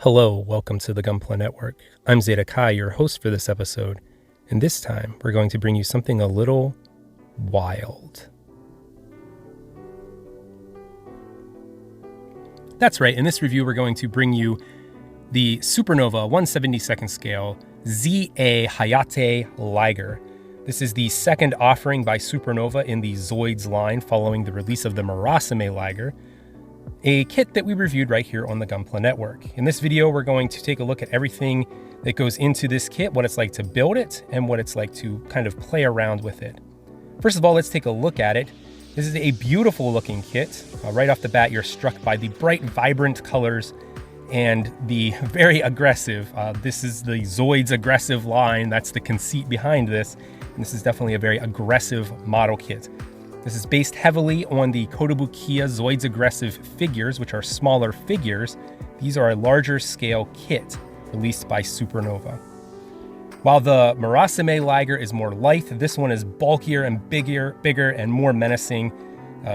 Hello, welcome to the Gunpla Network. I'm Zeta Kai, your host for this episode, and this time we're going to bring you something a little wild. That's right, in this review we're going to bring you the SuperNova 1/72nd scale ZA Hayate Liger. This is the second offering by SuperNova in the Zoids line following the release of the Murasame Liger, a kit that we reviewed right here on the Gunpla Network. In this video, we're going to take a look at everything that goes into this kit, what it's like to build it, and what it's like to kind of play around with it. First of all, let's take a look at it. This is a beautiful looking kit. Right off the bat, you're struck by the bright, vibrant colors and the very aggressive. This is the Zoids aggressive line. That's the conceit behind this. And this is definitely a very aggressive model kit. This is based heavily on the Koto Zoids aggressive figures, which are smaller figures. These are a larger scale kit released by SuperNova. While the Murasame Liger is more lithe, this one is bulkier and bigger and more menacing.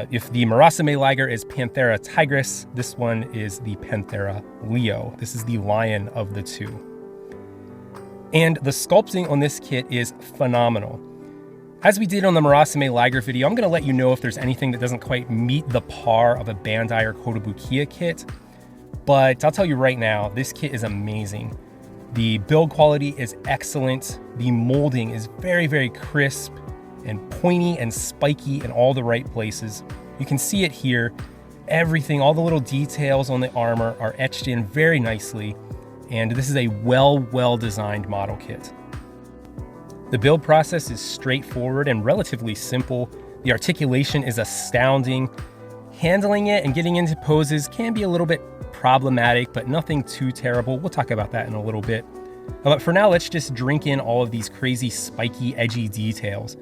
If the Murasame Liger is Panthera tigris, this one is the Panthera Leo. This is the lion of the two. And the sculpting on this kit is phenomenal. As we did on the Murasame Liger video, I'm going to let you know if there's anything that doesn't quite meet the par of a Bandai or Kotobukiya kit. But I'll tell you right now, this kit is amazing. The build quality is excellent. The molding is very, very crisp and pointy and spiky in all the right places. You can see it here. Everything, all the little details on the armor are etched in very nicely. And this is a well-designed model kit. The build process is straightforward and relatively simple. The articulation is astounding. Handling it and getting into poses can be a little bit problematic, but nothing too terrible. We'll talk about that in a little bit. But for now, let's just drink in all of these crazy, spiky, edgy details.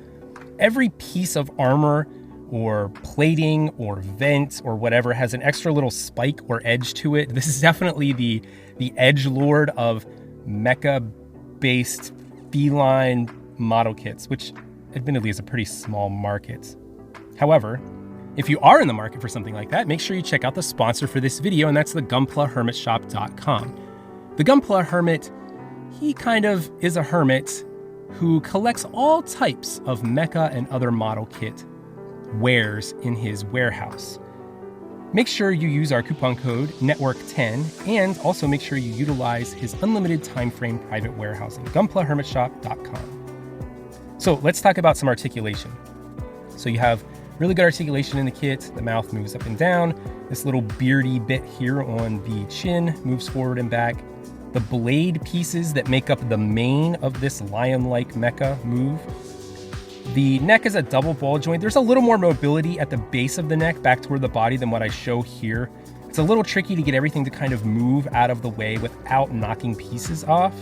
Every piece of armor or plating or vent or whatever has an extra little spike or edge to it. This is definitely the edgelord of mecha-based feline model kits, which admittedly is a pretty small market. However, if you are in the market for something like that, make sure you check out the sponsor for this video, and that's the GunplaHermitShop.com. The Gunpla Hermit, he kind of is a hermit who collects all types of mecha and other model kit wares in his warehouse. Make sure you use our coupon code NETWORK10, and also make sure you utilize his unlimited time frame private warehousing, GunplaHermitShop.com. So let's talk about some articulation. So you have really good articulation in the kit. The mouth moves up and down. This little beardy bit here on the chin moves forward and back. The blade pieces that make up the mane of this lion-like mecha move. The neck is a double ball joint. There's a little more mobility at the base of the neck back toward the body than what I show here. It's a little tricky to get everything to kind of move out of the way without knocking pieces off.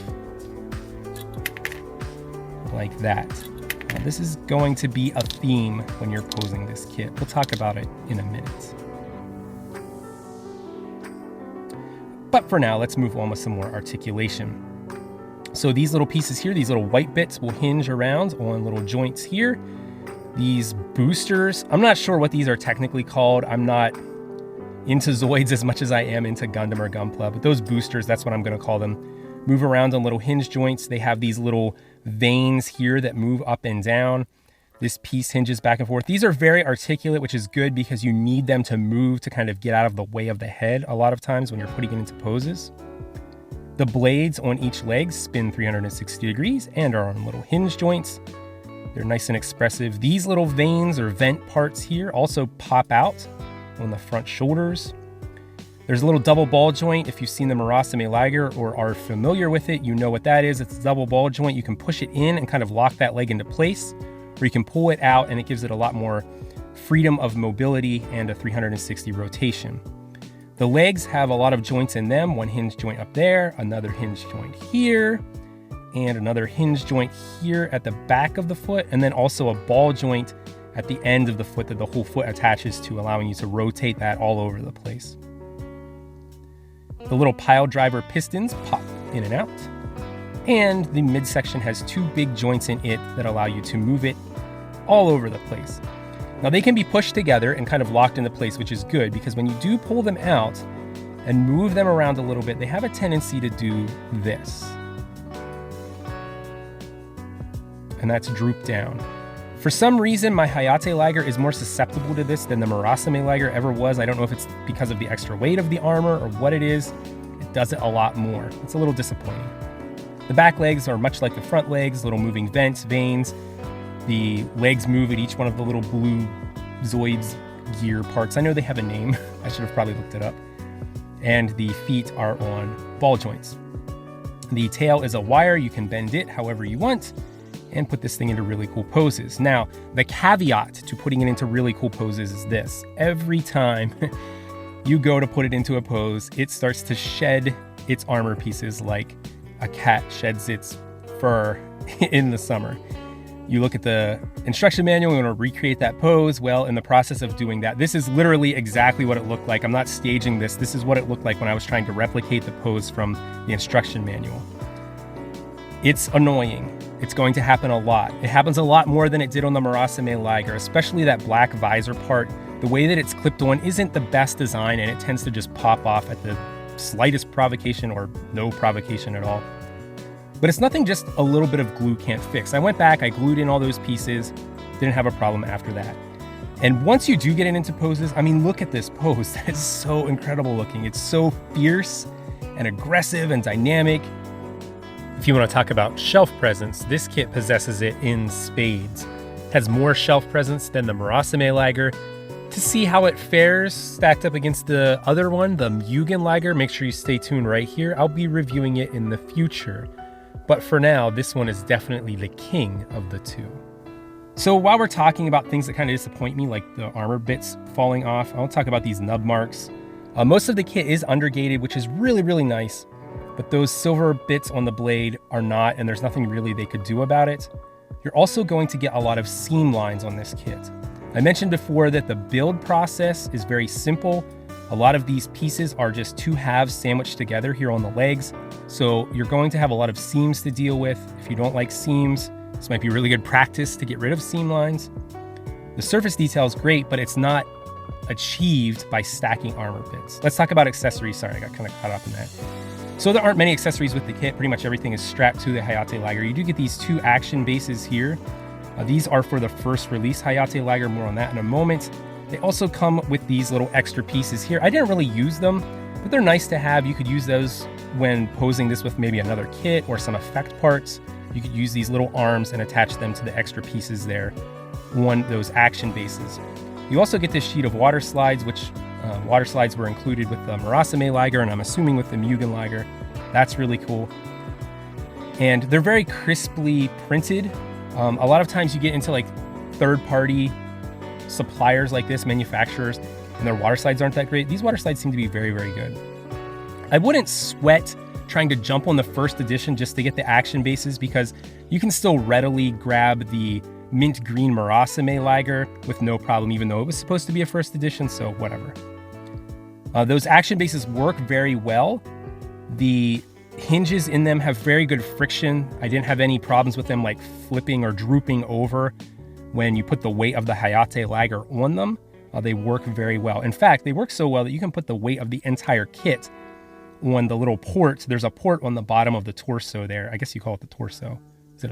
Like that. Now, this is going to be a theme when you're posing this kit. We'll talk about it in a minute. But for now, let's move on with some more articulation. So these little pieces here, these little white bits will hinge around on little joints here. These boosters, I'm not sure what these are technically called. I'm not into Zoids as much as I am into Gundam or Gunpla, but those boosters, that's what I'm going to call them, move around on little hinge joints. They have these little veins here that move up and down. This piece hinges back and forth. These are very articulate, which is good because you need them to move to kind of get out of the way of the head a lot of times when you're putting it into poses. The blades on each leg spin 360 degrees and are on little hinge joints. They're nice and expressive. These little veins or vent parts here also pop out on the front shoulders. There's a little double ball joint. If you've seen the Murasame Liger or are familiar with it, you know what that is. It's a double ball joint. You can push it in and kind of lock that leg into place, or you can pull it out and it gives it a lot more freedom of mobility and a 360 rotation. The legs have a lot of joints in them. One hinge joint up there, another hinge joint here, and another hinge joint here at the back of the foot, and then also a ball joint at the end of the foot that the whole foot attaches to, allowing you to rotate that all over the place. The little pile driver pistons pop in and out, and the midsection has two big joints in it that allow you to move it all over the place. Now they can be pushed together and kind of locked into place, which is good because when you do pull them out and move them around a little bit, they have a tendency to do this. And that's droop down. For some reason, my Hayate Liger is more susceptible to this than the Murasame Liger ever was. I don't know if it's because of the extra weight of the armor or what it is. It does it a lot more. It's a little disappointing. The back legs are much like the front legs, little moving vents, veins. The legs move at each one of the little blue Zoids gear parts. I know they have a name. I should have probably looked it up. And the feet are on ball joints. The tail is a wire. You can bend it however you want and put this thing into really cool poses. Now, the caveat to putting it into really cool poses is this. Every time you go to put it into a pose, it starts to shed its armor pieces like a cat sheds its fur in the summer. You look at the instruction manual, you want to recreate that pose. Well, in the process of doing that, this is literally exactly what it looked like. I'm not staging this. This is what it looked like when I was trying to replicate the pose from the instruction manual. It's annoying. It's going to happen a lot. It happens a lot more than it did on the Murasame Liger, especially that black visor part. The way that it's clipped on isn't the best design, and it tends to just pop off at the slightest provocation or no provocation at all. But it's nothing just a little bit of glue can't fix. I went back, I glued in all those pieces, didn't have a problem after that. And once you do get it into poses, I mean, look at this pose. That is so incredible looking. It's so fierce and aggressive and dynamic. If you want to talk about shelf presence, this kit possesses it in spades. It has more shelf presence than the Murasame Liger. To see how it fares stacked up against the other one, the Mugen Liger, make sure you stay tuned right here. I'll be reviewing it in the future. But for now, this one is definitely the king of the two. So while we're talking about things that kind of disappoint me, like the armor bits falling off, I'll talk about these nub marks. Most of the kit is undergated, which is really, really nice. But those silver bits on the blade are not, and there's nothing really they could do about it. You're also going to get a lot of seam lines on this kit. I mentioned before that the build process is very simple. A lot of these pieces are just two halves sandwiched together here on the legs. So you're going to have a lot of seams to deal with. If you don't like seams, this might be really good practice to get rid of seam lines. The surface detail is great, but it's not achieved by stacking armor bits. Let's talk about accessories. Sorry, I got kind of caught up in that. So there aren't many accessories with the kit. Pretty much everything is strapped to the Hayate Liger. You do get these two action bases here. These are for the first release Hayate Liger, more on that in a moment. They also come with these little extra pieces here. I didn't really use them, but they're nice to have. You could use those when posing this with maybe another kit or some effect parts. You could use these little arms and attach them to the extra pieces there on those action bases. You also get this sheet of water slides, which water slides were included with the Murasame Liger, and I'm assuming with the Mugen Liger. That's really cool. And they're very crisply printed. A lot of times you get into like third-party suppliers like this, manufacturers, and their water slides aren't that great. These water slides seem to be very, very good. I wouldn't sweat trying to jump on the first edition just to get the action bases, because you can still readily grab the mint green Murasame Liger with no problem, even though it was supposed to be a first edition, so whatever. Those action bases work very well. The hinges in them have very good friction. I didn't have any problems with them like flipping or drooping over when you put the weight of the Hayate Liger on them. They work very well. In fact, they work so well that you can put the weight of the entire kit on the little port. There's a port on the bottom of the torso there. I guess you call it the torso. Is it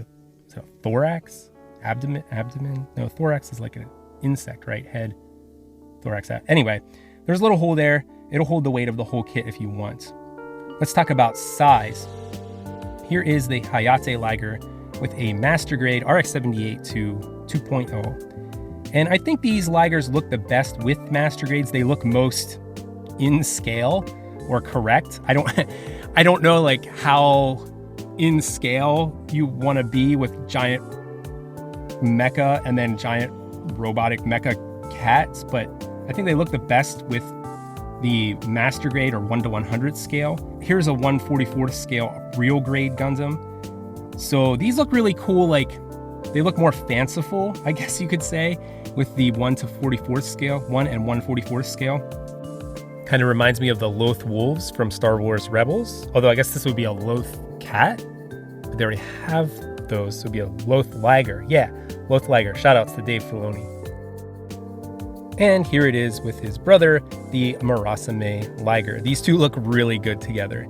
a thorax? Abdomen? No, thorax is like an insect, right? Head, thorax. Anyway, there's a little hole there. It'll hold the weight of the whole kit if you want. Let's talk about size. Here is the Hayate Liger with a master grade RX78 to 2.0. And I think these Ligers look the best with master grades. They look most in scale or correct. I don't know like how in scale you want to be with giant mecha and then giant robotic mecha cats, but I think they look the best with the master grade or 1:100 scale. Here's a 1/44 scale real grade Gundam. So these look really cool. Like they look more fanciful, I guess you could say, with the 1/44 scale, 1 and 1/44 scale. Kind of reminds me of the Loth Wolves from Star Wars Rebels. Although I guess this would be a Loth Cat, but they already have those. So it would be a Loth Liger. Yeah, Loth Liger. Shout outs to Dave Filoni. And here it is with his brother, the Hayate Liger. These two look really good together.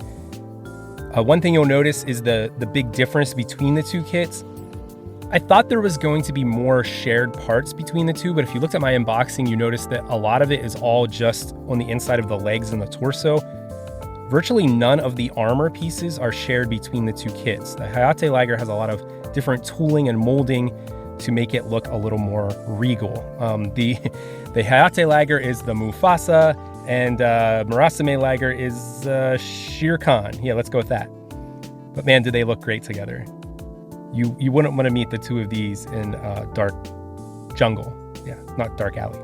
One thing you'll notice is the big difference between the two kits. I thought there was going to be more shared parts between the two, but if you looked at my unboxing, you noticed that a lot of it is all just on the inside of the legs and the torso. Virtually none of the armor pieces are shared between the two kits. The Hayate Liger has a lot of different tooling and molding to make it look a little more regal. The Hayate Liger is the Mufasa, and Hayate Liger is Shere Khan. Yeah, let's go with that. But man, do they look great together. You wouldn't want to meet the two of these in Dark Jungle. Yeah, not Dark Alley.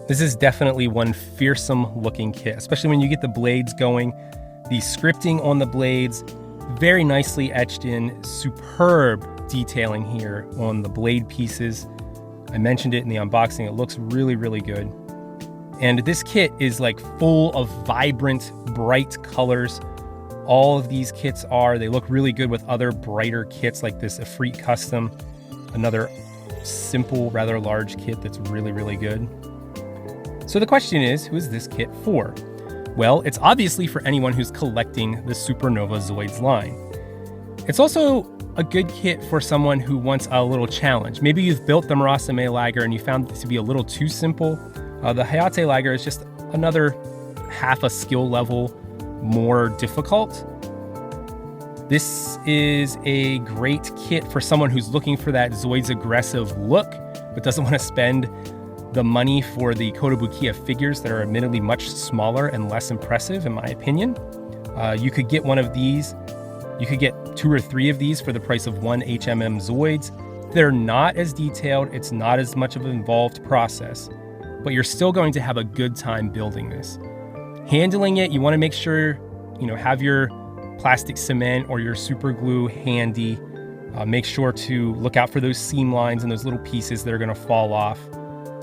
This is definitely one fearsome looking kit, especially when you get the blades going. The scripting on the blades, very nicely etched in, superb detailing here on the blade pieces. I mentioned it in the unboxing. It looks really, really good. And this kit is like full of vibrant, bright colors. All of these kits are. They look really good with other brighter kits like this Ifrit Custom, another simple, rather large kit that's really, really good. So the question is, who is this kit for? Well, it's obviously for anyone who's collecting the SuperNova Zoids line. It's also a good kit for someone who wants a little challenge. Maybe you've built the Hayate Liger and you found it to be a little too simple. The Hayate Liger is just another half a skill level more difficult. This is a great kit for someone who's looking for that Zoids aggressive look, but doesn't want to spend the money for the Kotobukiya figures that are admittedly much smaller and less impressive, in my opinion. You could get one of these. You could get 2 or 3 of these for the price of one HMM Zoids. They're not as detailed. It's not as much of an involved process, but you're still going to have a good time building this. Handling it, you want to make sure, have your plastic cement or your super glue handy. Make sure to look out for those seam lines and those little pieces that are going to fall off.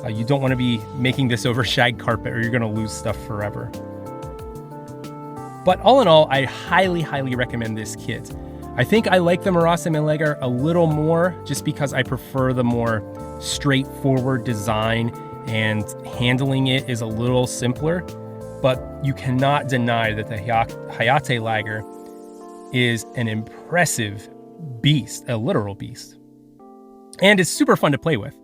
You don't want to be making this over shag carpet or you're going to lose stuff forever. But all in all, I highly, highly recommend this kit. I think I like the Hayate Liger a little more just because I prefer the more straightforward design and handling it is a little simpler. But you cannot deny that the Hayate Liger is an impressive beast, a literal beast. And it's super fun to play with.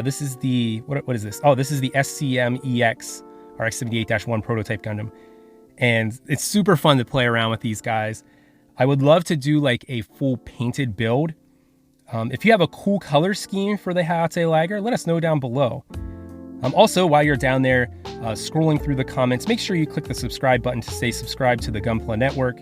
This is the, what is this? Oh, this is the SCM-EX RX-78-1 prototype Gundam. And it's super fun to play around with these guys. I would love to do like a full painted build. If you have a cool color scheme for the Hayate Liger, let us know down below. Also, while you're down there scrolling through the comments, make sure you click the subscribe button to stay subscribed to the Gunpla network.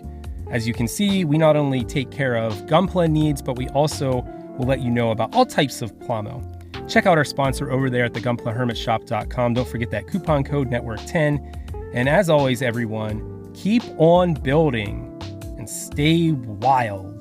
As you can see, we not only take care of Gunpla needs, but we also will let you know about all types of Plamo. Check out our sponsor over there at the GunplaHermitShop.com. Don't forget that coupon code Network10. And as always, everyone, keep on building and stay wild.